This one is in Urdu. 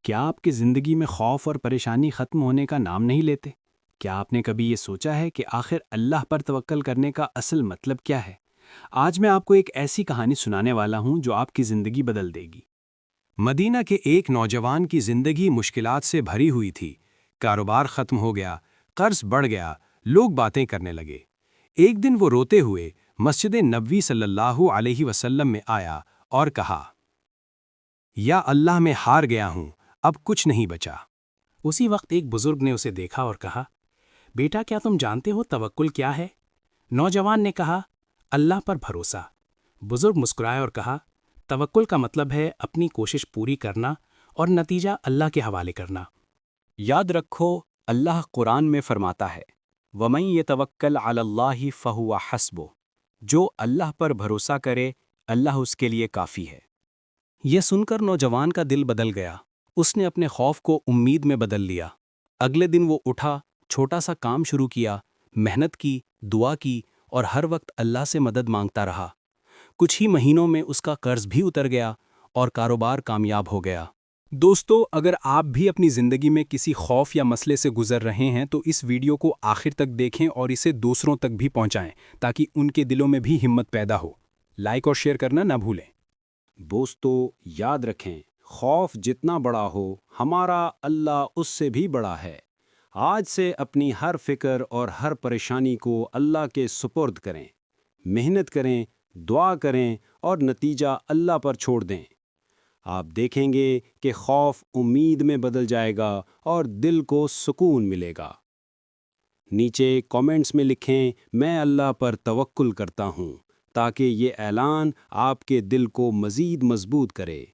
کیا آپ کی زندگی میں خوف اور پریشانی ختم ہونے کا نام نہیں لیتے؟ کیا آپ نے کبھی یہ سوچا ہے کہ آخر اللہ پر توکل کرنے کا اصل مطلب کیا ہے؟ آج میں آپ کو ایک ایسی کہانی سنانے والا ہوں جو آپ کی زندگی بدل دے گی۔ مدینہ کے ایک نوجوان کی زندگی مشکلات سے بھری ہوئی تھی۔ کاروبار ختم ہو گیا، قرض بڑھ گیا، لوگ باتیں کرنے لگے۔ ایک دن وہ روتے ہوئے مسجد نبوی صلی اللہ علیہ وسلم میں آیا اور کہا، یا اللہ میں ہار گیا ہوں، اب کچھ نہیں بچا۔ اسی وقت ایک بزرگ نے اسے دیکھا اور کہا، بیٹا کیا تم جانتے ہو توکل کیا ہے؟ نوجوان نے کہا، اللہ پر بھروسہ۔ بزرگ مسکرائے اور کہا، توکل کا مطلب ہے اپنی کوشش پوری کرنا اور نتیجہ اللہ کے حوالے کرنا۔ یاد رکھو، اللہ قرآن میں فرماتا ہے، وَمَن يَتَوَكَّلْ عَلَى اللَّهِ فَهُوَ حَسْبُهُ، جو اللہ پر بھروسہ کرے اللہ اس کے لیے کافی ہے۔ یہ سن کر نوجوان کا دل بدل گیا۔ اس نے اپنے خوف کو امید میں بدل لیا۔ اگلے دن وہ اٹھا، چھوٹا سا کام شروع کیا، محنت کی، دعا کی اور ہر وقت اللہ سے مدد مانگتا رہا۔ کچھ ہی مہینوں میں اس کا قرض بھی اتر گیا اور کاروبار کامیاب ہو گیا۔ دوستو، اگر آپ بھی اپنی زندگی میں کسی خوف یا مسئلے سے گزر رہے ہیں تو اس ویڈیو کو آخر تک دیکھیں اور اسے دوسروں تک بھی پہنچائیں تاکہ ان کے دلوں میں بھی ہمت پیدا ہو۔ لائک اور شیئر کرنا نہ بھولیں۔ دوستو، یاد رکھیں، خوف جتنا بڑا ہو، ہمارا اللہ اس سے بھی بڑا ہے۔ آج سے اپنی ہر فکر اور ہر پریشانی کو اللہ کے سپرد کریں، محنت کریں، دعا کریں اور نتیجہ اللہ پر چھوڑ دیں۔ آپ دیکھیں گے کہ خوف امید میں بدل جائے گا اور دل کو سکون ملے گا۔ نیچے کامنٹس میں لکھیں، میں اللہ پر توکل کرتا ہوں، تاکہ یہ اعلان آپ کے دل کو مزید مضبوط کرے۔